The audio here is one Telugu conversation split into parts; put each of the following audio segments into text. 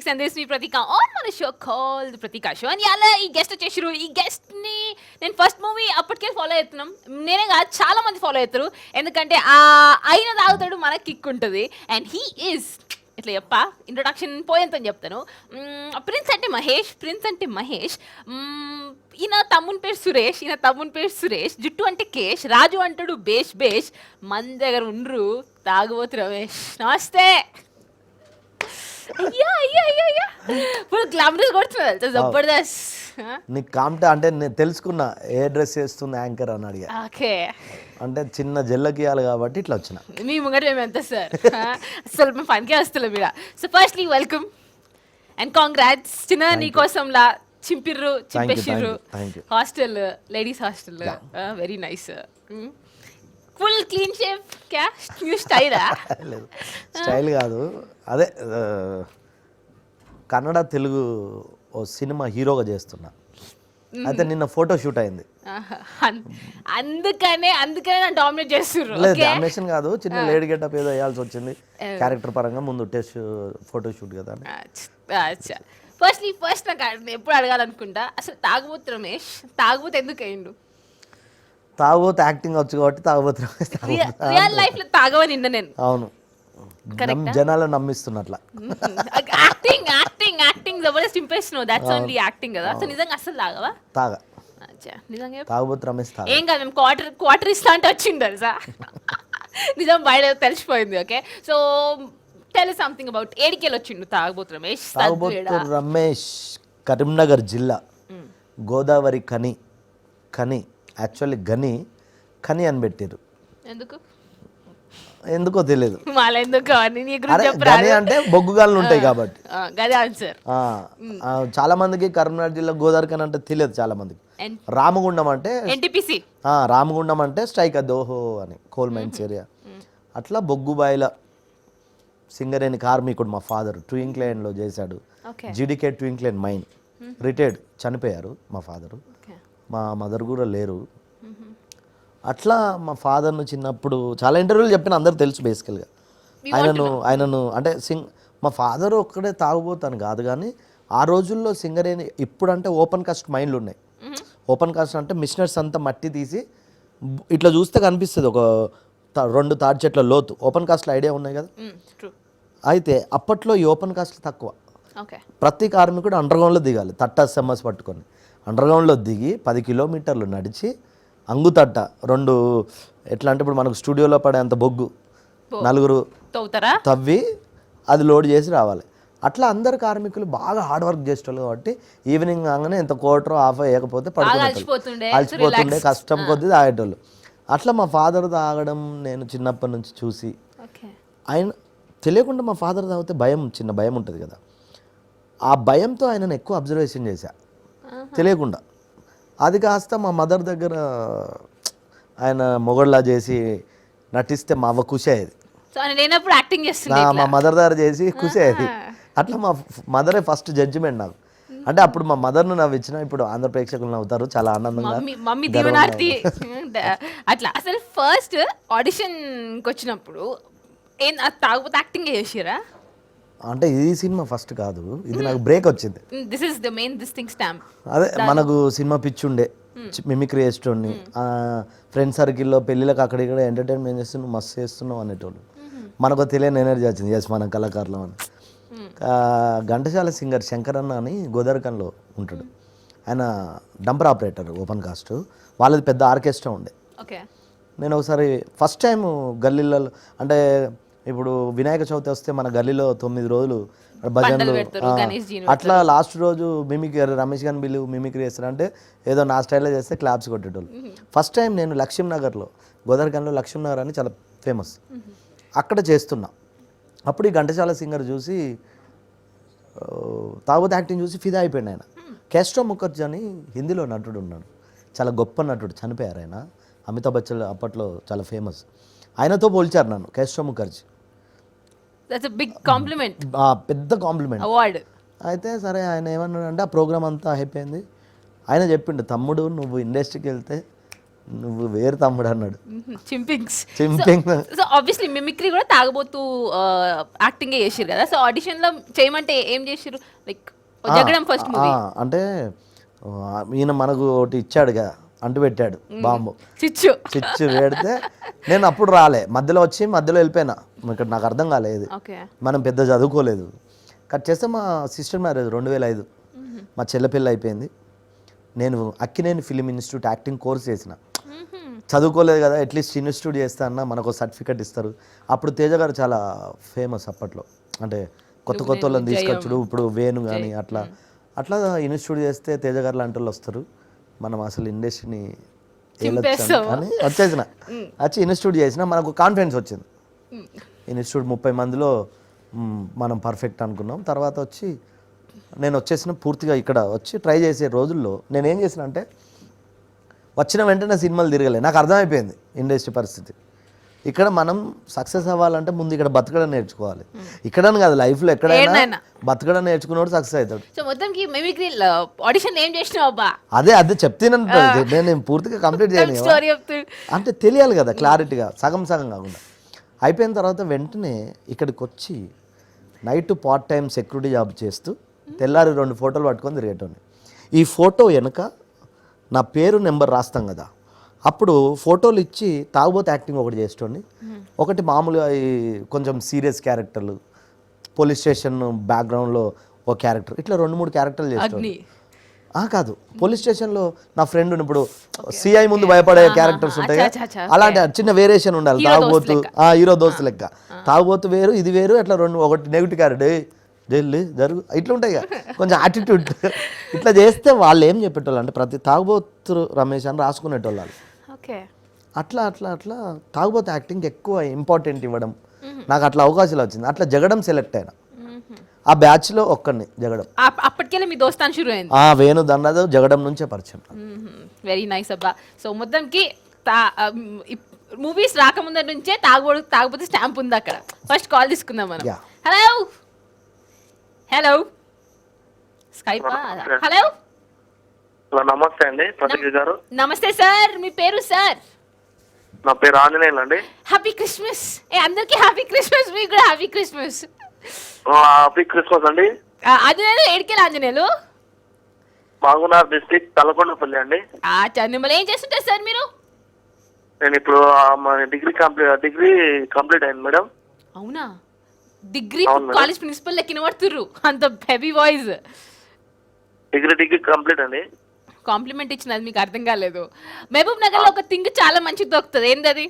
Netflix and this is me Pratika on మన షో కాల్డ్ ప్రతీకా షో అని అలా ఈ గెస్ట్ వచ్చేసారు. ఈ గెస్ట్ ని నేను ఫస్ట్ మూవీ అప్పటికే ఫాలో అవుతున్నాం. నేనే కాదు చాలా మంది ఫాలో అవుతారు. ఎందుకంటే ఆ అయిన తాగుతాడు మనకి కిక్ ఉంటుంది. అండ్ హీ ఈజ్ ఇట్లా చెప్పా ఇంట్రొడక్షన్ పోయేంతని చెప్తాను. ప్రిన్స్ అంటే మహేష్. ఈయన తమ్ముని పేరు సురేష్, జుట్టు అంటే కేష్, రాజు అంటాడు బేష్. మన దగ్గర ఉండ్రు తాగుబోతు రమేష్. నమస్తే. అయ్యా ఇప్పుడు గ్లామరస్ కొడుతున్నారు జబర్దస్త్. నీకు కాంట అంటే నేను తెలుసుకున్నా ఏ డ్రెస్ వేస్తుంది యాంకర్ అని అడిగా. ఓకే, అంటే చిన్న జల్లకి ఇవ్వాలి కాబట్టి ఇట్లా వచ్చిన. మీ ముంగట మేము ఎంత సార్ అసలు మేము పనికే వస్తలే మీరు. So firstly welcome and congrats. చిన్న నీకోసంలా చింపేసిర్రు hostel, ladies hostel. Very nice. Full clean shave క్యా న్యూ స్టైలా? స్టైల్ కాదు, అదే కన్నడ తెలుగు ఓ సినిమా హీరోగా చేస్తున్నా. అయితే నిన్న ఫోటో షూట్ అయింది. అందుకనే నన్ను డామినేట్ చేస్తున్నారు. లేదు డామినేషన్ కాదు, చిన్న లేడీ గెటప్ ఏదో వేయాల్సి వచ్చింది క్యారెక్టర్ పరంగా. ముందు టెస్ట్ ఫోటో షూట్ కదా. ఫస్ట్ నాకు ఎప్పుడు అడగాలనుకుంటా, అసలు తాగుబోతు రమేష్ తాగుబోతు ఎందుకు అయిండు? తాగుబోతు యాక్టింగ్ వచ్చు కాబట్టి తాగుబోతు రమేష్. రియల్ లైఫ్ లో తాగవని నిన్న నేను. అవును, జనాలను నమ్మిస్తున్నట్లా. Acting Jabardasth impression. That's only acting కదా. సో నిజంగా అసలు తాగవా? తాగా. నిజంగా తాగుబోతు రమేష్ తాగా. ఏం కాదు, మేము క్వార్టర్ ఇస్తా అంటే వచ్చిండు సార్. నిజం బయట తెలిసిపోయింది. Okay, so tell something about ఏడికెళ్ళి వచ్చిండు తాగుబోతు రమేష్. తాగుబోతు రమేష్ కరీంనగర్ జిల్లా గోదావరి కని యాక్చువల్లీ కని అని పెట్టారు. ఎందుకో తెలియదు. గని అంటే బొగ్గుగాళ్ళు ఉంటాయి కాబట్టి. చాలా మందికి కరీంనగర్ జిల్లా గోదావరి కని అంటే తెలియదు చాలా మందికి. రామగుండం అంటే స్ట్రైక్ దోహో అని కోల్ మైన్స్ ఏరియా. అట్లా బొగ్గుబాయిల సింగరేణి కార్మికుడు మా ఫాదర్. ట్వింక్లైన్లో చేశాడు. జీడికే ట్వింక్లైన్ మైన్. రిటైర్డ్, చనిపోయారు మా ఫాదరు. మా మదర్ కూడా లేరు. అట్లా మా ఫాదర్ను చిన్నప్పుడు చాలా ఇంటర్వ్యూలు చెప్పిన అందరూ తెలుసు బేసికల్గా. ఆయనను అంటే మా ఫాదర్ ఒక్కడే తాగుబోతాను కాదు, కానీ ఆ రోజుల్లో సింగరేణి ఇప్పుడంటే ఓపెన్ కాస్ట్ మైన్లు ఉన్నాయి. ఓపెన్ కాస్ట్ అంటే మిషనర్స్ అంతా మట్టి తీసి ఇట్లా చూస్తే కనిపిస్తుంది ఒక 2 తాడి చెట్ల లోతు. ఓపెన్ కాస్ట్లో ఐడియా ఉన్నాయి కదా. అయితే అప్పట్లో ఈ ఓపెన్ కాస్ట్ తక్కువ. ప్రతి కార్మికుడు అండర్గ్రౌండ్లో దిగాలి. తట్ట సెమ్మస్ పట్టుకొని అండర్గ్రౌండ్లో దిగి 10 కిలోమీటర్లు నడిచి అంగుతట్ట 2 ఎట్లా అంటే ఇప్పుడు మనకు స్టూడియోలో పడే అంత బొగ్గు 4 తవ్వి అది లోడ్ చేసి రావాలి. అట్లా అందరు కార్మికులు బాగా హార్డ్ వర్క్ చేసేవాళ్ళు కాబట్టి ఈవినింగ్ కాగానే ఎంత క్వార్టర్ హాఫ్ వేయకపోతే అలసిపోతుండే, కష్టం కొద్దీ తాగేటోళ్ళు. అట్లా మా ఫాదర్ తాగడం నేను చిన్నప్పటి నుంచి చూసి, ఆయన తెలియకుండా మా ఫాదర్ తాగితే చిన్న భయం ఉంటుంది కదా, ఆ భయంతో ఆయనను ఎక్కువ అబ్జర్వేషన్ చేశా తెలియకుండా. అది కాస్త మా మదర్ దగ్గర ఆయన మొగడ్లా చేసి నటిస్తే మా అవ్వ ఖుషి అయ్యేది. మా మదర్ దగ్గర చేసి ఖుషి అయ్యేది. అట్లా మా మదరే ఫస్ట్ జడ్జిమెంట్ నాకు. అంటే అప్పుడు మా మదర్ను నవ్వించిన ఇప్పుడు ఆంధ్ర ప్రేక్షకులు నవ్వుతారు, చాలా ఆనందంగా. అట్లా అసలు ఫస్ట్ ఆడిషన్కి వచ్చినప్పుడు తాగుబోతు యాక్టింగ్ చేసిరా? అంటే ఇది సినిమా ఫస్ట్ కాదు, ఇది నాకు బ్రేక్ వచ్చింది. అదే మనకు సినిమా పిచ్చి ఉండే, మిమిక్రీ చేసేటోడిని. ఫ్రెండ్ సర్కిల్లో పెళ్ళిళ్ళకి అక్కడ ఇక్కడ ఎంటర్టైన్మెంట్ చేస్తున్నావు, మస్తు చేస్తున్నావు అనేటోళ్ళు. మనకు తెలియని ఎనర్జీ వచ్చింది, ఎస్ మన కళాకారులు అని. ఘంటసాల సింగర్ శంకర్ అన్న అని గోదావరికంలో ఉంటాడు. ఆయన డంపర్ ఆపరేటర్, ఓపెన్ కాస్ట్. వాళ్ళది పెద్ద ఆర్కెస్ట్రా ఉండే. నేను ఒకసారి ఫస్ట్ టైం గల్లీలలో, అంటే ఇప్పుడు వినాయక చవితి వస్తే మన గల్లీలో 9 రోజులు భజనలు, అట్లా లాస్ట్ రోజు మిమిక్రీ రమేష్ గారిని బిల్లు మిమిక్రీ చేస్తారంటే ఏదో నా స్టైల్లో చేస్తే క్లాప్స్ కొట్టేటోళ్ళు. ఫస్ట్ టైం నేను లక్ష్మీనగర్లో, గోదావరికంలో లక్ష్మీనగర్ అని చాలా ఫేమస్, అక్కడ చేస్తున్నా. అప్పుడు ఈ ఘంటసాల సింగర్ చూసి, తాగుబోతు యాక్టింగ్ చూసి ఫిదా అయిపోయింది ఆయన. కేస్ట్రో ముఖర్జీ అని హిందీలో నటుడు ఉన్నాడు, చాలా గొప్ప నటుడు, చనిపోయారు ఆయన. అమితాబ్ బచ్చన్ అప్పట్లో చాలా ఫేమస్. ఆయనతో పోల్చారు నన్ను, కేస్ట్రో ముఖర్జీ. పెద్ద కాంప్లిమెంట్. అయితే సరే ఆయన ఏమన్నాడంటే, ఆ ప్రోగ్రామ్ అంతా అయిపోయింది. ఆయన చెప్పిండు, తమ్ముడు నువ్వు ఇండస్ట్రీకి వెళ్తే నువ్వు వేరు తమ్ముడు అన్నాడు. చింపింగ్స్. చింపింగ్. సో ఆబ్వియస్లీ మిమిక్రీ కూడా తాగబోతూ యాక్టింగ్ చేసిరు కదా. సో ఆడిషన్ లో చేయమంటే ఏం చేసిరు? లైక్ జగడం ఫస్ట్ మూవీ అంటే ఈయన మనకు ఒకటి ఇచ్చాడుగా, అంటు పెట్టాడు బాంబు, చిచ్చు పెడితే నేను అప్పుడు రాలే, మధ్యలో వచ్చి మధ్యలో వెళ్ళిపోయినా. ఇక్కడ నాకు అర్థం కాలేదు, మనం పెద్ద చదువుకోలేదు. కట్ చేస్తే మా సిస్టర్ మ్యారేజ్ 2005, మా చెల్లె పెళ్ళి అయిపోయింది. నేను Akkineni film institute acting course చేసిన, చదువుకోలేదు కదా, అట్లీస్ట్ ఇన్స్టిట్యూట్ చేస్తా అన్న మనకు సర్టిఫికెట్ ఇస్తారు. అప్పుడు తేజ గారు చాలా ఫేమస్ అప్పట్లో, అంటే కొత్త కొత్త వాళ్ళని తీసుకొచ్చుడు. ఇప్పుడు వేణు కానీ అట్లా ఇన్స్టిట్యూట్ చేస్తే తేజ గారు లాంటి వాళ్ళు వస్తారు, మనం అసలు ఇండస్ట్రీని అని వచ్చేసిన. వచ్చి ఇన్స్టిట్యూట్ చేసిన, మనకు కాన్ఫిడెన్స్ వచ్చింది. ఇన్స్టిట్యూట్ 30 మందిలో మనం పర్ఫెక్ట్ అనుకున్నాం. తర్వాత వచ్చి నేను వచ్చేసిన పూర్తిగా ఇక్కడ వచ్చి ట్రై చేసే రోజుల్లో నేను ఏం చేసిన అంటే, వచ్చిన వెంటనే సినిమాలు తిరగలే. నాకు అర్థమైపోయింది ఇండస్ట్రీ పరిస్థితి. ఇక్కడ మనం సక్సెస్ అవ్వాలంటే ముందు ఇక్కడ బతకడం నేర్చుకోవాలి. ఇక్కడని కాదు, లైఫ్లో ఎక్కడైనా బతకడం నేర్చుకున్నాడు సక్సెస్ అవుతాడు. సో మొత్తంకి మిమిక్రీ ఆడిషన్ ఏం చేసినావు అబ్బా? అదే చెప్తాను, నేను పూర్తిగా కంప్లీట్ చేయను అంటే తెలియాలి కదా క్లారిటీగా, సగం కాకుండా. అయిపోయిన తర్వాత వెంటనే ఇక్కడికి వచ్చి night part time security job చేస్తూ తెల్లారి 2 ఫోటోలు పట్టుకొని తిరిగేటోని. ఈ ఫోటో వెనుక నా పేరు నెంబర్ రాస్తాం కదా, అప్పుడు ఫోటోలు ఇచ్చి తాగుబోతు యాక్టింగ్ ఒకటి చేసేటోని, ఒకటి మామూలుగా ఈ కొంచెం సీరియస్ క్యారెక్టర్లు, పోలీస్ స్టేషన్ బ్యాక్గ్రౌండ్లో ఒక క్యారెక్టర్, ఇట్లా 2-3 క్యారెక్టర్లు చేసేటోని. కాదు, పోలీస్ స్టేషన్లో నా ఫ్రెండ్ ఇప్పుడు సిఐ ముందు భయపడే క్యారెక్టర్స్ ఉంటాయి, అలాంటి చిన్న వేరియేషన్ ఉండాలి. తాగుబోతు హీరో దోస్తు లెక్క, తాగుబోతు వేరు ఇది వేరు, అట్లా 2 ఒకటి నెగిటివ్ క్యారెక్టర్ జల్లి జరుగు ఇట్లా ఉంటాయి కదా, కొంచెం యాటిట్యూడ్ ఇట్లా చేస్తే వాళ్ళు ఏం చెప్పేటోళ్ళు అంటే ప్రతి తాగుబోతు రమేష్ అని రాసుకునేటోళ్ళు. అట్లా తాగుబోతు యాక్టింగ్ ఎక్కువ ఇంపార్టెంట్ ఇవ్వడం, నాకు అట్లా అవకాశాలు వచ్చింది. అట్లా జగడం సెలెక్ట్ అయినా. ఆ బ్యాచ్ లో ఒక్కడిని జగడం. అప్పటికెళ్ళి మీ దోస్తాన్ షురు అయింది. వేణు దండదు జగడం నుంచే పరిచయం. వెరీ నైస్ అబ్బా. సో మొత్తంకి మూవీస్ రాకముందు నుంచే తాగబోతే స్టాంప్ ఉంది అక్కడ. ఫస్ట్ కాల్ తీసుకుందాం మనం. Hello Skype. హలో నమస్తే అండి ప్రతిజ్ఞ గారు. నమస్తే సార్, మీ పేరు సార్? నా పేరు ఆంజనేయులు అండి. Happy Christmas. అందరికి హ్యాపీ క్రిస్మస్, మీకు కూడా హ్యాపీ క్రిస్మస్. హ్యాపీ క్రిస్మస్ అండి. ఆంజనేయులు ఏడికెళ్ళి ఆంజనేయులు? మాగునార్ డిస్ట్రిక్ట్ తలకొండపల్లి అండి. మిమ్మల్ని ఏం చేస్తుంటారు సార్ మీరు? నేను ఇప్పుడు డిగ్రీ కంప్లీట్ అయింది మేడం. అవునా? డిగ్రీ కాలేజ్ ప్రిన్సిపల్ లెక్కిన పడుతుర్రు, అంత హెవీ వాయిస్. డిగ్రీ కంప్లీట్ అండి. కాంప్లిమెంట్ ఇచ్చినది మీకు అర్థం కాలేదు. మహబూబ్ నగర్ లో ఒక థింగ్ చాలా మంచిది దొరుకుతుంది, ఏంటది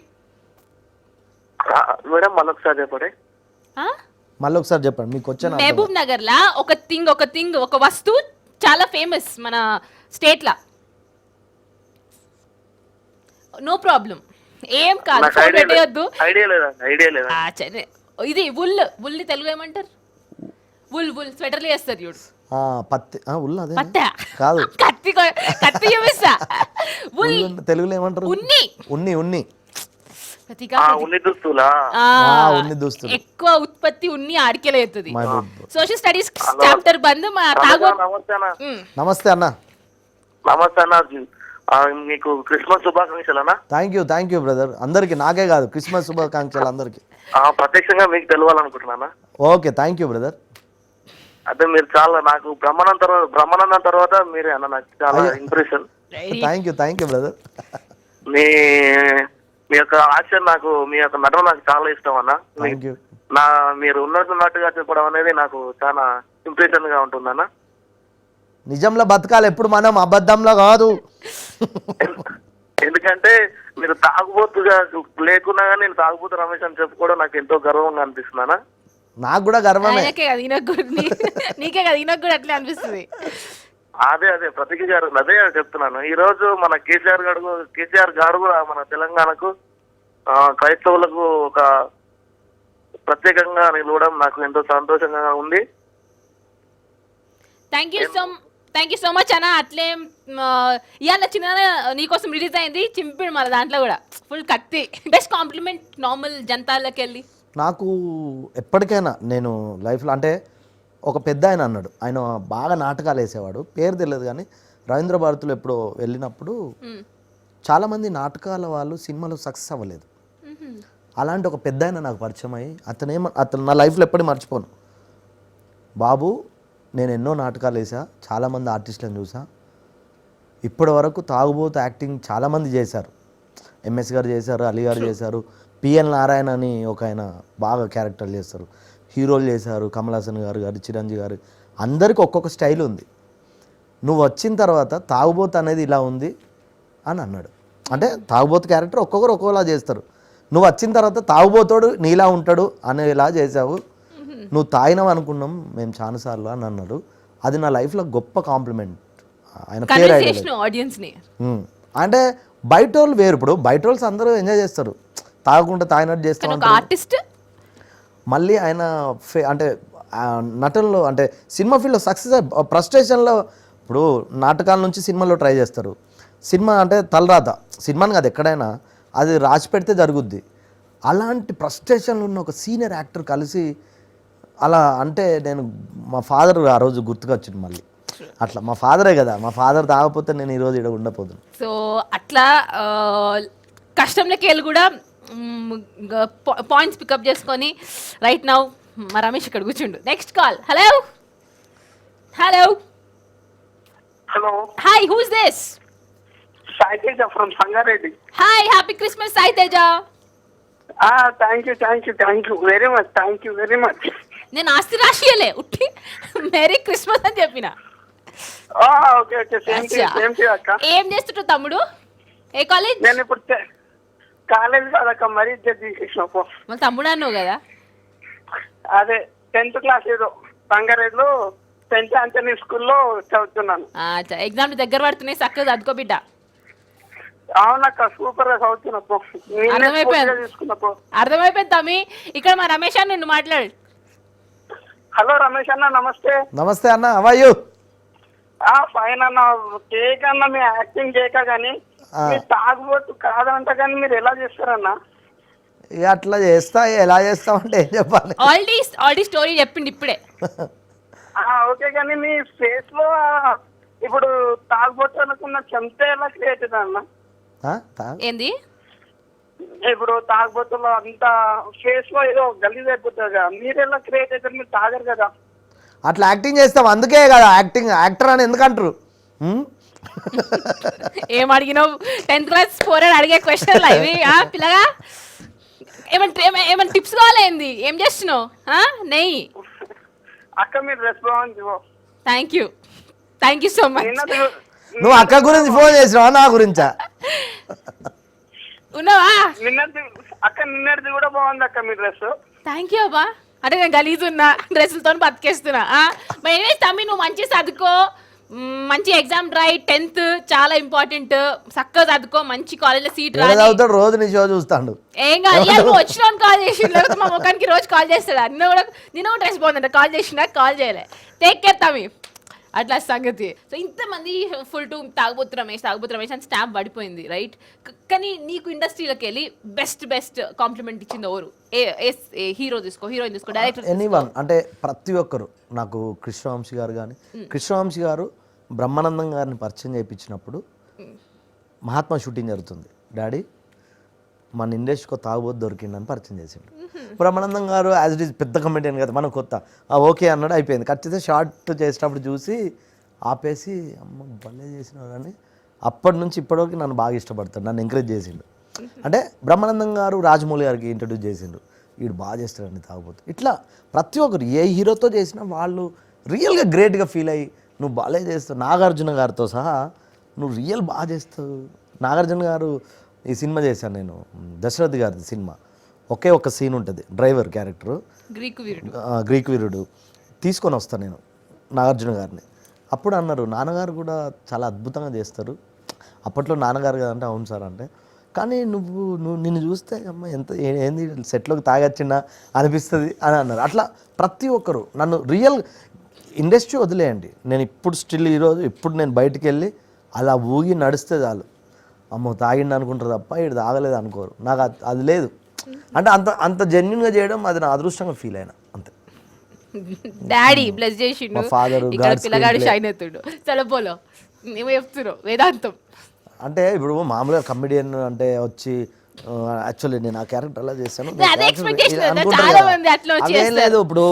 మేడం? మళ్ళొకసారి చెప్పండి మీకు వచ్చాను. మహబూబ్ నగర్ లా ఒక వస్తువు చాలా ఫేమస్ మన స్టేట్ లా. నో ప్రాబ్లం, ఏం కాదు, పెట్టేయొద్దు. ఇది ఉల్ తెలుగు ఏమంటారు? ఉల్ స్వెటర్లు వేస్తారు చూడు. పత్తి ఉల్ అదే కాదు, కత్తి చూపిస్తా. తెలుగులో ఏమంటారు? ఉన్ని ఎక్కువ ఉత్పత్తి ఉన్ని ఆడికెళ్ళి అవుతుంది. సోషల్ స్టడీస్ చాప్టర్ బంద్. నమస్తే అన్న. నమస్తే అన్న, మీకు క్రిస్మస్ శుభాకాంక్షలు అన్న. Thank you brother. అందరికి, నాకే కాదు, క్రిస్మస్ శుభాకాంక్షలు అందరికి. ప్రత్యక్షంగా మీకు తెలవాలనుకుంటున్నా. Okay, thank you brother. అదే మీరు చాలా నాకు బ్రహ్మానందం తర్వాత మీరే అన్న, నాకు చాలా ఇంప్రెషన్. Thank you brother. మీ యొక్క ఆశ నాకు, మీ యొక్క నటన నాకు చాలా ఇష్టం అన్న. మీరు ఉన్నట్టుగా చెప్పడం అనేది నాకు చాలా ఇంప్రెషన్ గా ఉంటుందన్న. నిజంలో బతకాలి ఎప్పుడు మనం, అబద్ధంలో కాదు. ఎందుకంటే మీరు తాగుబోతుగా లేకున్నా కానీ నేను తాగుబోతు రమేష్ అని చెప్పుకోవడం నాకు ఎంతో గర్వంగా అనిపిస్తుందన్నా. నాకు కూడా గర్వమే. నీకే కదా, ఈయనకు కూడా అట్లే అనిపిస్తుంది. అదే ప్రతిజ్ఞ గారు, అదే చెప్తున్నాను. ఈ రోజు మన కేసీఆర్ గారు కూడా మన తెలంగాణకు క్రైస్తవులకు ఒక ప్రత్యేకంగా నిలవడం నాకు ఎంతో సంతోషంగా ఉంది. థ్యాంక్ యూ సో మచ్ అన్న. అట్లే ఇవాళ చిన్న నీకోసం రిలీజ్ అయింది, చింపిడు మన దాంట్లో కూడా ఫుల్ కత్తి. బెస్ట్ కాంప్లిమెంట్ నార్మల్ జనతాలకి వెళ్ళి. నాకు ఎప్పటికైనా నేను లైఫ్లో అంటే ఒక పెద్ద ఆయన అన్నాడు, ఆయన బాగా నాటకాలు వేసేవాడు, పేరు తెలియదు కానీ రవీంద్ర భారతిలో ఎప్పుడో వెళ్ళినప్పుడు చాలామంది నాటకాల వాళ్ళు సినిమాలో సక్సెస్ అవ్వలేదు. అలాంటి ఒక పెద్ద ఆయన నాకు పరిచయం అయ్యి అతను నా లైఫ్లో ఎప్పటికీ మర్చిపోను. బాబు, నేను ఎన్నో నాటకాలు వేసా, చాలామంది ఆర్టిస్టులను చూసా, ఇప్పటి వరకు తాగుబోతు యాక్టింగ్ చాలామంది చేశారు. ఎంఎస్ గారు చేశారు, అలీ గారు చేశారు, పిఎల్ నారాయణ అని ఒక ఆయన బాగా క్యారెక్టర్లు చేస్తారు, హీరోలు చేశారు, కమల్ హాసన్ గారు, చిరంజీవి గారు, అందరికీ ఒక్కొక్క స్టైల్ ఉంది. నువ్వు వచ్చిన తర్వాత తాగుబోతు అనేది ఇలా ఉంది అని అన్నాడు. అంటే తాగుబోతు క్యారెక్టర్ ఒక్కొక్కరు ఒక్కొక్కలా చేస్తారు. నువ్వు వచ్చిన తర్వాత తాగుబోతోడు నీలా ఉంటాడు అనేలా చేసావు, నువ్వు తాగినావు అనుకున్నాం మేము చాలాసార్లు అని అన్నాడు. అది నా లైఫ్లో గొప్ప కాంప్లిమెంట్. ఆయన పేరు అంటే బయట వాళ్ళు వేరు. ఇప్పుడు బయట వాళ్ళు అందరూ ఎంజాయ్ చేస్తారు, తాగకుండా తాగినట్టు చేస్తారు. మళ్ళీ ఆయన అంటే నటనలో అంటే సినిమా ఫీల్డ్లో సక్సెస్ ఫ్రస్ట్రేషన్లో, ఇప్పుడు నాటకాల నుంచి సినిమాలో ట్రై చేస్తారు. సినిమా అంటే తలరాత, సినిమాని కాదు ఎక్కడైనా అది రాసి పెడితే జరుగుద్ది. అలాంటి ఫ్రస్ట్రేషన్లో ఉన్న ఒక సీనియర్ యాక్టర్ కలిసి అలా అంటే నేను మా ఫాదర్ ఆ రోజు గుర్తుకొచ్చింది మళ్ళీ. అట్లా మా ఫాదరే కదా, మా ఫాదర్ తాగకపోతే నేను ఈరోజు ఇక్కడ ఉండపోదును. సో అట్లా కష్టంలోకి వెళ్ళి కూడా పాయింట్స్ పికప్ చేసుకొని రైట్ నౌ మా రమేష్ ఇక్కడ కూర్చుండు. Next call. Hello hello hello, hi, who's this? Sai Teja from Sangareddy. Hi, happy Christmas Sai Teja. Thank you very much, thank you very much. నేను ఆస్తి రాశియలే ఉట్టి మేరీ క్రిస్మస్ అని చెప్పిన. ఓకే సేమ్ టు అక్క. ఏం చేస్తుంటావు తమ్ముడు? ఏ కాలేజ్? నేను ఇప్పుడు కాలేజ్ కాదక్క, మరీ తీసేసిన. మన తమ్ముడు అన్నావు కదా. అదే 10th క్లాస్ ఏదో సంగారెడ్డిలో సెంట్ ఆంటనీ స్కూల్లో చదువుతున్నాను. ఎగ్జామ్ దగ్గర పడుతున్నాయి, చక్కగా చదువుకో బిడ్డ. అవునక్క, సూపర్ గా చదువుతున్నప్పు. అర్థమైపోయింది తమ్మి. ఇక్కడ మా రమేష్ అన్న నిన్ను మాట్లాడు. హలో రమేష్ అన్న, నమస్తే. నమస్తే అన్న, హౌ ఆర్ యు? ఫైన్ అన్న. కేక్ అన్న, మీ యాక్టింగ్ చేయక కానీ మీరు తాగుబోతు కాదంట, కానీ మీరు ఎలా చేస్తారన్న? అట్లా చేస్తా. ఎలా చేస్తామంటే ఏం చెప్పాలి? ఆల్రెడీ స్టోరీ చెప్పింది ఇప్పుడే. ఓకే, కానీ మీ ఫేస్ లో ఇప్పుడు తాగుబోతు అనుకున్న చెంత ఎలా క్రియేట్ అన్న? ఏంది ఇప్పుడు తాగుబోతులో అంత ఫేస్ లో ఏదో గలీజ్ అయిపోతుంది కదా, మీరు ఎలా క్రియేట్ అవుతారు? మీరు తాగరు కదా. అట్లా యాక్టింగ్ చేస్తాం, అందుకే కదా యాక్టర్ అని ఎందుకంటారు. ఏం అడిగినావు? 10th క్లాస్ పోరాడు అడిగే క్వశ్చన్లు ఇవి పిల్లగా. ఏమైనా టిప్స్ కావాలా? ఏంది ఏం చేస్తున్నావు? నెయ్యి అక్క, మీరు response. Thank you so much. నువ్వు అక్క గురించి ఫోన్ చేసినావా నా గురించా? ఉన్నావా? నిన్నటిది కూడా బాగుంది అక్క మీ డ్రెస్. థ్యాంక్ యూ అబ్బా. అంటే నేను గలీజ్ ఉన్నా, డ్రెస్సులతో బతికేస్తున్నా. తమ్మి నువ్వు మంచి చదువుకో, మంచి ఎగ్జామ్ రాయి. 10th చాలా ఇంపార్టెంట్. చక్కగా చదువుకో, మంచి కాలేజ్లో సీట్ రావుతాడు. రోజు నీ షో చూస్తాడు. ఏం కాదు, వచ్చిన కాల్ చేసి మా ముఖానికి రోజు కాల్ చేస్తాడు. నిన్న కూడా డ్రెస్ బాగుందంట, కాల్ చేసినా కాల్ చేయలే. టేక్ కేర్ తమ్మి. అట్లా సంగతి. సో ఇంతమంది ఫుల్ టు తాగుబోతు రమేష్ అని స్టాంప్ పడిపోయింది, రైట్? కానీ నీకు ఇండస్ట్రీలోకి వెళ్ళి బెస్ట్ కాంప్లిమెంట్ ఇచ్చింది ఎవరు? హీరో తీసుకో, హీరోయిన్ తీసుకో, డైరెక్టర్ ఎనీవన్. అంటే ప్రతి ఒక్కరు, నాకు కృష్ణవంశీ గారు కానీ, కృష్ణవంశీ గారు బ్రహ్మానందం గారిని పరిచయం చేయించినప్పుడు మహాత్మా షూటింగ్ జరుగుతుంది. డాడీ మన ఇండస్ట్రీకి తాగుబోతు దొరికిందని పరిచయం చేసిండు. బ్రహ్మానందం గారు యాజ్ ఇట్ ఈజ్ పెద్ద కమెడియన్ కదా, మనం కొత్త ఓకే అన్నాడు, అయిపోయింది. ఖచ్చితంగా షార్ట్ చేసేటప్పుడు చూసి ఆపేసి అమ్మ భలే చేసినాడు అని అప్పటి నుంచి ఇప్పటివరకు నన్ను బాగా ఇష్టపడతాడు, నన్ను ఎంకరేజ్ చేసిండు. అంటే బ్రహ్మానందం గారు రాజమౌళి గారికి ఇంట్రడ్యూస్ చేసిండు, వీడు బాగా చేస్తాడండి తాగుబోతు. ఇట్లా ప్రతి ఒక్కరు ఏ హీరోతో చేసినా వాళ్ళు రియల్గా గ్రేట్గా ఫీల్ అయ్యి నువ్వు బాగా చేస్తావు. నాగార్జున గారితో సహా నువ్వు రియల్ బాగా చేస్తావు. నాగార్జున గారు ఈ సినిమా చేశాను నేను, దశరథ్ గారి సినిమా. ఒకే ఒక సీన్ ఉంటుంది, డ్రైవర్ క్యారెక్టరు, గ్రీక్ వీరుడు తీసుకొని వస్తాను నేను నాగార్జున గారిని. అప్పుడు అన్నారు నాన్నగారు కూడా చాలా అద్భుతంగా చేస్తారు. అప్పట్లో నాన్నగారు కదంటే అవును సార్ అంటే, కానీ నువ్వు నిన్ను చూస్తే అమ్మ ఎంత ఏంది సెట్లోకి తాగొచ్చిందా అనిపిస్తుంది అని అన్నారు. అట్లా ప్రతి ఒక్కరు నన్ను రియల్ ఇండస్ట్రీ వదిలేయండి, నేను ఇప్పుడు స్టిల్ ఈరోజు ఇప్పుడు నేను బయటికి వెళ్ళి అలా ఊగి నడిస్తే చాలు, అమ్మో తాగిండి అనుకుంటారు తప్ప ఇటు తాగలేదు అనుకోరు. నాకు అది లేదు. అంటే అంత జెన్యున్గా చేయడం అది నా అదృష్టంగా ఫీల్ అయినా అంతే. డాడీ బ్లెస్ చేసిండు, ఫాదర్ పిల్లగాడు షైన్ అవుతాడు. చలపోలో ఏమో చెప్తున్నావు వేదాంతం. అంటే ఇప్పుడు మామూలుగా కమెడియన్ అంటే వచ్చి యాక్చువల్లీ నేను ఆ క్యారెక్టర్ అలా చేశాను అదే expectation కదా, అనుకుంటాను చాలా కదా. మంది అట్లా వచ్చి అదేం లేదు. ఇప్పుడు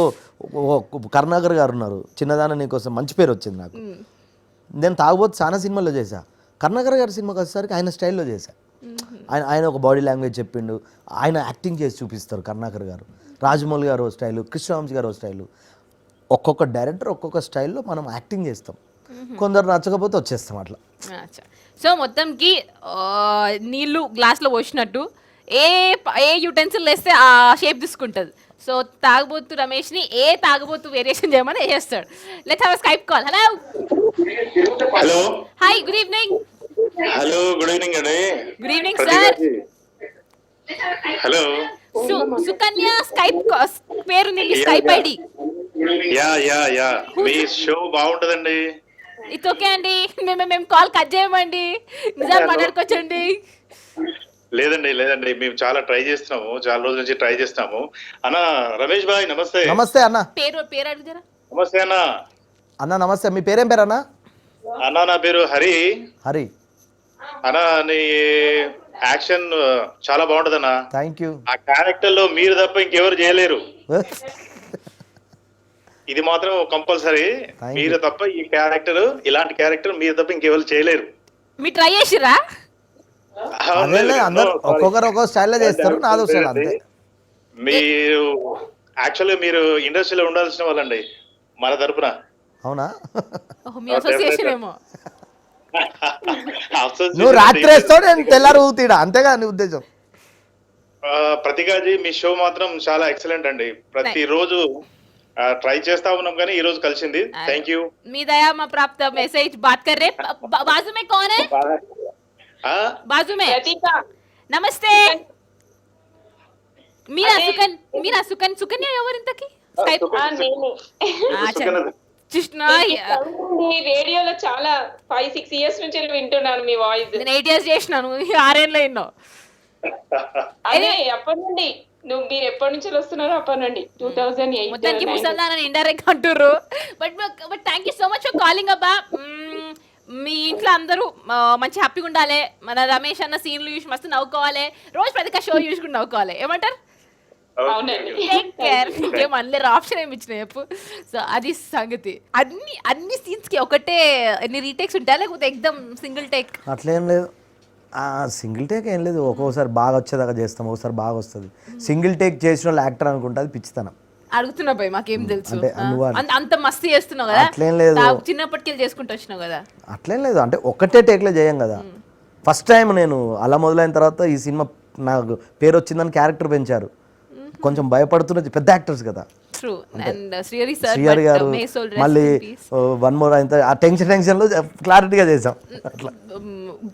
కరుణాకర్ గారు ఉన్నారు, చిన్నదాన నీకోసం మంచి పేరు వచ్చింది నాకు. నేను తాగుబోతు చాలా సినిమాల్లో చేశా. కరుణాకర్ గారి సినిమాకి వచ్చేసరికి ఆయన స్టైల్లో చేశా. ఆయన ఒక బాడీ లాంగ్వేజ్ చెప్పిండు, ఆయన యాక్టింగ్ చేసి చూపిస్తారు కరుణాకర్ గారు. రాజమౌళి గారు స్టైలు, కృష్ణవంశీ గారు స్టైలు. ఒక్కొక్క డైరెక్టర్ ఒక్కొక్క స్టైల్లో మనం యాక్టింగ్ చేస్తాం. కొందరు నచ్చకపోతే వచ్చేస్తాం అట్లా. సో మొత్తంకి నీళ్ళు గ్లాస్లో పోసినట్టు ఏ యుటెన్సిల్ వేస్తే ఆ షేప్ తీసుకుంటుంది. సో తాగబోతు రమేష్ని ఏ తాగబోతు వేరియేషన్ చేయమని వేస్తాడు. Let's have Skype call. Hello hello hi, good evening. Hello good evening అండి. Good evening sir. Hello Sukanya Skype పేరుంది మీ Skype ID. Yeah yeah yeah మీ షో బాగుంటదండి. ఇట్స్ ఓకే అండి, మేము కాల్ కట్ చేయమండి, నిజాలు మాట్లాడుకోవచ్చండి. లేదండి లేదండి, మేము చాలా ట్రై చేస్తున్నాము, చాలా రోజుల నుంచి ట్రై చేస్తున్నాము. అన్న రమేష్ భాయ్ నమస్తే. నమస్తే అన్న. పేరు అడుగుతారా? నమస్తే అన్న. అన్న నమస్తే, మీ పేరేం పేరు అన్న? అన్న నా పేరు హరి. హరి అన్న నీ యాక్షన్ చాలా బాగుంటది అన్న. Thank you. ఆ క్యారెక్టర్ లో మీరు తప్ప ఇంకెవరు చేయలేరు. ఇది మాత్రం కంపల్సరీ. మీరు తప్ప ఈ క్యారెక్టర్, ఇలాంటి క్యారెక్టర్ మీరు తప్ప ఇంకెవరు చేయలేరు. మీరు ట్రై చేసిరా? అందరూ ఒక్కొక్కరు ఒక్కొక్క స్టైల్లో చేస్తారు, నాదో స్టైల్ అంతే. మీరు యాక్చువల్గా మీరు ఇండస్ట్రీలో ఉండాల్సిన వాళ్ళండి మన తరపున. అవునా? మీ అసోసియేషన్ ఏమో. నువ్వు రాత్రి వేస్తావు, నేను తెల్లారు ఊతీడా, అంతేగా నీ ఉద్దేశం? ప్రతిగాజీ మీ షో మాత్రం చాలా ఎక్సలెంట్ అండి. ప్రతిరోజు ట్రై చేస్తా ఉన్నాం కానీ ఈ రోజు కలిసింది. Thank you. మీ दया में प्राप्त मैसेज बात कर रहे. बाजू में कौन है? बाजू में नमస్తే. మీరా సుకన్య ఎవరు ఇంతకి? కృష్ణ రేడియోలో చాలా 5-6 ఇయర్స్ నుంచి వింటున్నాను మీ వాయిస్. నేను 8 ఇయర్స్ చేసినాను, 6 ఏళ్ళు ఎన్నో. అదే అప్పటి నుండి మీరు ఎప్పటి నుంచి వస్తున్నారో అప్పటి నుండి 2008 మొత్తానికి ముసల్దానని ఇండైరెక్ట్ అంటుర్రు. But thank you so much for calling అబ్బా. మీ ఇంట్లో అందరూ మంచి హ్యాపీగా ఉండాలి. మన రమేష్ అన్న సీన్లు చూసి మస్తు నవ్వుకోవాలి, రోజు ప్రతి షో చూసుకుని నవ్వుకోవాలి. ఏమంటారు? Take care. ఇంకేం అనలేరు, ఆప్షన్ ఏమి ఇచ్చిన చెప్పు. సో అది సంగతి. అన్ని సీన్స్ కి ఒకటే ఎన్ని రీటేక్స్ ఉంటాయి, లేకపోతే ఎక్దమ్ సింగిల్ టేక్? అట్లేం లేదు, సింగిల్ టేక్ ఏం లేదు. ఒక్కొక్కసారి బాగా వచ్చేదాకా చేస్తాం, ఒకసారి బాగా వస్తుంది. సింగిల్ టేక్ చేసిన వాళ్ళు యాక్టర్ అనుకుంటే అది పిచ్చితనం. అడుగుతున్నా పోయి, మాకేం తెలుసు. అంటే అంత మస్తీ చేస్తున్నావు కదా, అట్లేం లేదు. చిన్నప్పటికెళ్ళి చేసుకుంటూ వచ్చినావు కదా. అట్లేం లేదు, అంటే ఒక్కటే టేక్లో చేయం కదా. ఫస్ట్ టైం నేను అలా మొదలైన తర్వాత ఈ సినిమా నాకు పేరు వచ్చిందని క్యారెక్టర్ పెంచారు. కొంచెం భయపడుతున్నది, పెద్ద యాక్టర్స్ కదా. శ్రీహరి గారు మళ్ళీ వన్ మోర్ అయిన ఆ టెన్షన్ లో క్లారిటీగా చేసాం. అట్లా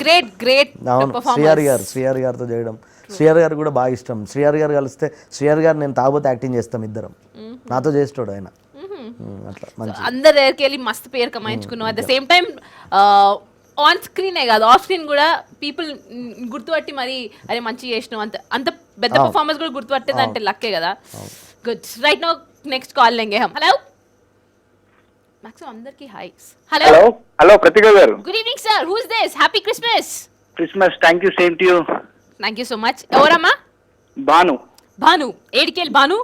గ్రేట్. అవును, శ్రీహరి గారితో చేయడం, శ్రీహరి గారు కూడా బాగా ఇష్టం. శ్రీహరి గారు కలిస్తే, శ్రీహరి గారు నేను తాగబోతే యాక్టింగ్ చేస్తాం ఇద్దరం, నాతో చేస్తాడు ఆయన. అట్లా అందరి దగ్గరికి వెళ్ళి మస్తు పేరు కమాయించుకున్నాం. At the same time on స్క్రీనే కాదు, ఆఫ్ స్క్రీన్ కూడా పీపుల్ గుర్తుపట్టి మరి అరే మంచి చేసినాం, అంత పెద్ద పర్ఫార్మెన్స్ కూడా గుర్తుపట్టేది అంటే లక్కే కదా. Good. Right now next call లేంగే హమ్. హలో మాక్సిమం అందరికి హాయ్స్. హలో హలో ప్రతిక గారు. Good evening sir. Who is this? Happy Christmas. Christmas. Thank you, same to you. Thank you so much. ఎవరమ్మా? భాను. ఏడికేల్ భాను?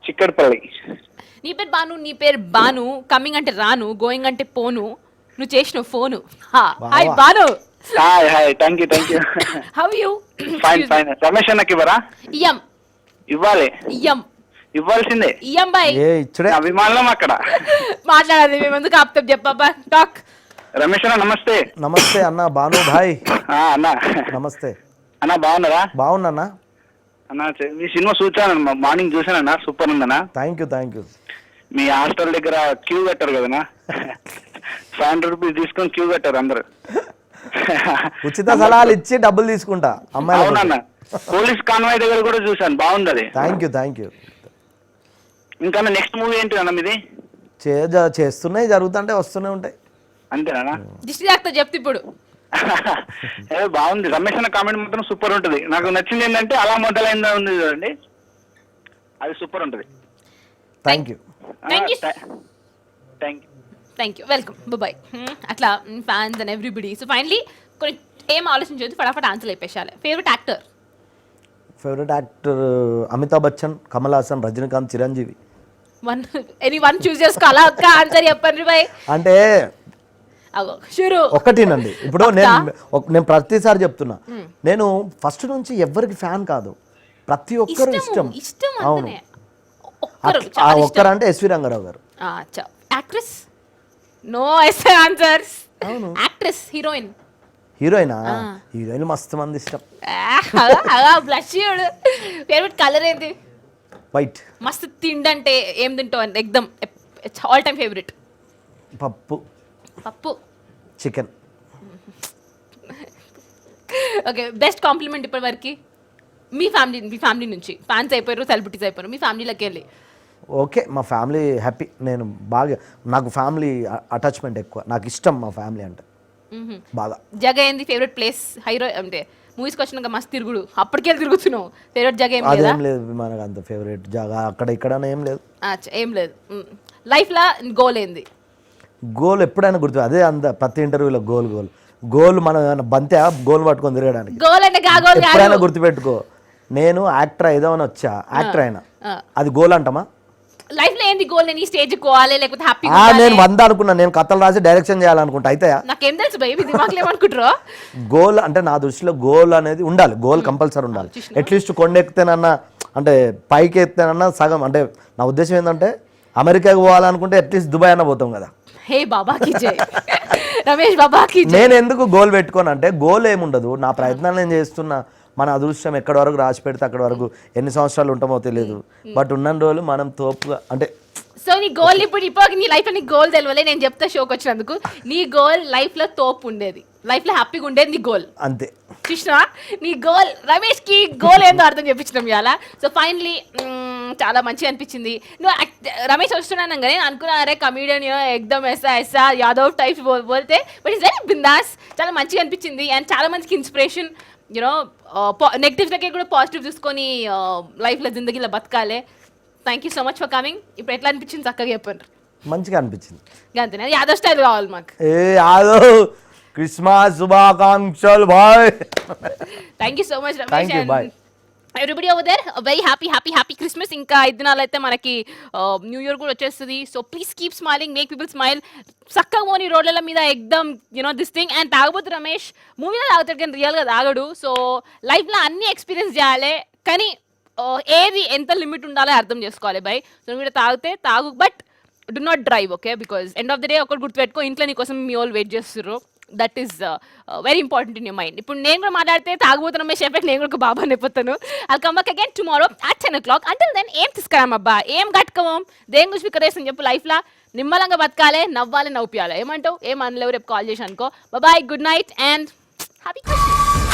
చిక్కడపల్లి. నీ పేరు భాను, నీ పేరు భాను. కమింగ్ అంటే రాను, గోయింగ్ అంటే పోను. నువ్వు చేసిన phone. Hi Bhanu. Hi. Thank you. How you? Fine. Ramesh అన్నకి ఇవ్వరా? ఇవ్వాల్సిందే. బాయ్ అభిమానం అక్కడ మాట్లాడాలి. మేము ఎందుకు ఆపుతాం చెప్పబ్బా. టాక్. రమేష్ అన్న నమస్తే. నమస్తే అన్న. భాను భాయ్. అన్న నమస్తే అన్న. బాగున్నారా? బాగున్నా అన్న. మీ సినిమా చూసాను, మార్నింగ్ చూసానన్నా, సూపర్ ఉందన్నా. Thank you. మీ హాస్టల్ దగ్గర క్యూ కట్టారు కదనా, 500 రూపీస్ తీసుకొని క్యూ కట్టారు అందరు. ఉచిత సలహాలు ఇచ్చి డబ్బులు తీసుకుంటా అమ్మాయి. అవునన్నా, పోలీస్ కాన్వాయ్ దగ్గర కూడా చూసాను, బాగుంది అది. Thank you. ఇంకా నెక్స్ట్ మూవీ ఏంటి అన్న మీది? చేస్తున్నాయి, జరుగుతుంటే వస్తూనే ఉంటాయి. అంతేనా? దిష్టి తాకుతా చెప్తే ఇప్పుడు. బాగుంది. రమేష్ అన్న కామెంట్ మాత్రం సూపర్ ఉంటుంది. నాకు నచ్చింది ఏంటంటే అలా మొదలైందా ఉంది చూడండి, అది సూపర్ ఉంటుంది. Thank you. వెల్కమ్. బాయ్. అట్లా fans and everybody. So finally కొన్ని ఏం ఆలోచించొద్దు, ఫటాఫట్ ఆన్సర్ అయిపోయాలి. Favourite actor? Favourite actor Amitabh Bachchan, Kamal Haasan, Rajinikanth, Chiranjeevi. One choose చేసుకో, అలా ఒక్క ఆన్సర్ చెప్పండి బాయ్. అంటే అగో షురు ఒకటినండి. ఇప్పుడు నేను ప్రతిసారి చెప్తున్నా, నేను ఫస్ట్ నుంచి ఎవరికి ఫ్యాన్ కాదు, ప్రతి ఒక్కరు ఇష్టం. అవును, ఒక్కరంటే ఎస్వి రంగారావు గారు. యాక్ట్రెస్? నో ఎస్ఏ ఆన్సర్స్. Actress, heroine? హీరోయినా? హీరోయిన్ మస్తు మంది ఇష్టం. బ్లష్. ఫేవరెట్ కలర్ ఏంటి? వైట్. మస్తు తిండంటే ఏం తింటావు? ఎక్దమ్ ఆల్ టైమ్ ఫేవరెట్? పప్పు. పప్పు, చికెన్. ఓకే, బెస్ట్ కాంప్లిమెంట్ ఇప్పటి వరకు మీ ఫ్యామిలీ నుంచి? ఫ్యాన్స్ అయిపోయారు, సెలబ్రిటీస్ అయిపోయారు, మీ ఫ్యామిలీలోకి వెళ్ళి. ఓకే, మా ఫ్యామిలీ హ్యాపీ. నేను బాగా, నాకు ఫ్యామిలీ అటాచ్మెంట్ ఎక్కువ, నాకు ఇష్టం మా ఫ్యామిలీ అంటే బాగా. జగ ఏంది ఫేవరెట్ ప్లేస్? హీరో అంటే మూవీస్కి వచ్చినాక మస్తు తిరుగుడు, అప్పటికెళ్ళి తిరుగుతున్నావు. ఫేవరెట్ జగ ఏం లేదా? అదేం లేదు మనకు అంత ఫేవరెట్ జాగా అక్కడ ఇక్కడ ఏం లేదు. ఏం లేదు. లైఫ్లో గోల్ ఏంది? గోల్ ఎప్పుడైనా గుర్తు, అదే అంత ప్రతి ఇంటర్వ్యూలో గోల్ మనం బంతే గోల్ పట్టుకొని తిరగడానికి. గోల్ అంటే ఎప్పుడైనా గుర్తుపెట్టుకో, నేను యాక్టర్ అయిదామని వచ్చా, యాక్టర్ అయినా, అది గోల్ అంటామా? లైఫ్ లో ఏంది గోల్? నేను ఈ స్టేజ్ కోవాలి లేకపోతే హ్యాపీ? నేను 100 అనుకున్నా, నేను కథలు రాసి డైరెక్షన్ చేయాలనుకుంటా, అయితే నాకేం తెలుసు భయ్, ఇది మాకు ఏమనుకుంటారో. గోల్ అంటే నా దృష్టిలో గోల్ అనేది ఉండాలి, గోల్ కంపల్సరీ ఉండాలి. అట్లీస్ట్ కొండ ఎక్కితేనన్నా, అంటే పైకి ఎక్కితేనన్నా సగం. అంటే నా ఉద్దేశం ఏంటంటే అమెరికాకి పోవాలనుకుంటే అట్లీస్ట్ దుబాయ్ అన్న పోతాం కదా. హే బాబాకి జై, రమేష్ బాబాకి జై. నేను ఎందుకు గోల్ పెట్టుకోను అంటే, గోల్ ఏముండదు, నా ప్రయత్నాలు నేను చేస్తున్నా. మన అదృష్టం ఎక్కడి వరకు రాసి పెడితే అక్కడి వరకు ఎన్ని సంవత్సరాలు ఉంటామో తెలియదు, బట్ ఉన్న రోజులు మనం తోపుగా అంటే. సో నీ గోల్ ఇప్పుడు నీ లైఫ్ లో నీ గోల్ తెలియలే, నేను చెప్తా షోకి వచ్చినందుకు. నీ గోల్ లైఫ్ లో తోపు ఉండేది, లైఫ్ లో హ్యాపీగా ఉండేది నీ గోల్, అంతే. కృష్ణ నీ గోల్. రమేష్ కి గోల్ ఏందో అర్థం చెప్పించడం ఇవాళ. సో ఫైనలీ చాలా మంచిగా అనిపించింది. నువ్వు రమేష్ వస్తున్నాను కానీ అనుకున్నా, అరే కమీడియన్ ఎక్దమ్ ఎస్ఆ యాదవ్ టైప్స్ బోల్తే, బట్ ఇట్స్ వెరీ బిందాస్. చాలా మంచిగా అనిపించింది అండ్ చాలా మందికి ఇన్స్పిరేషన్. యూనో నెగిటివ్స్ దగ్గర కూడా పాజిటివ్ చూసుకొని లైఫ్లో జిందగీలో బతకాలి. Thank you so much for coming. ఇప్పుడు ఎట్లా అనిపించింది చక్కగా చెప్పండి. మంచిగా అనిపించింది. అంతేనా? యాదవ్ స్టైల్ కావాలి మాకు. ఏ యాదవ్, క్రిస్మస్ శుభాకాంక్షలు bye. Thank you so much Ramesh. Thank you, bye. Everybody over there very happy Christmas. ఇంకా 5 దినాలు అయితే మనకి న్యూ ఇయర్ కూడా వచ్చేస్తుంది. So please keep smiling, make people smile. చక్కగా పోనీ రోడ్ల మీద ఎక్దమ్ యూనో దిస్ థింగ్. అండ్ తాగబోతు రమేష్ మూవీలో తాగుతాడు కానీ రియల్గా తాగడు. సో లైఫ్లో అన్ని ఎక్స్పీరియన్స్ చేయాలి, కానీ ఏది ఎంత లిమిట్ ఉండాలో అర్థం చేసుకోవాలి బై. సో నువ్వు తాగితే తాగు, but do not drive, okay? Because end of the day ఒకటి గుర్తుపెట్టుకో, ఇంట్లో నీ కోసం మీ వాళ్ళు వెయిట్ చేస్తుర్రు. That is very important in your mind. ఇప్పుడు నేను కూడా మాట్లాడితే తాగుబోతున్నా షెఫెక్ట్, నేను కూడా బాబా అయిపోతాను. I'll come back again tomorrow at 10 o'clock. Until then, ఏం తీసుకురామబ్బా, ఏం కట్టుకోవం, దేని గురించి వికరేసని చెప్పు. లైఫ్లో నిమ్మలంగా బతకాలి, నవ్వాలి, నవ్వుపియాలి. ఏమంటావు? ఏం అనలేవు, రేపు కాల్ చేసి అనుకో. Bye, good night and happy Christmas.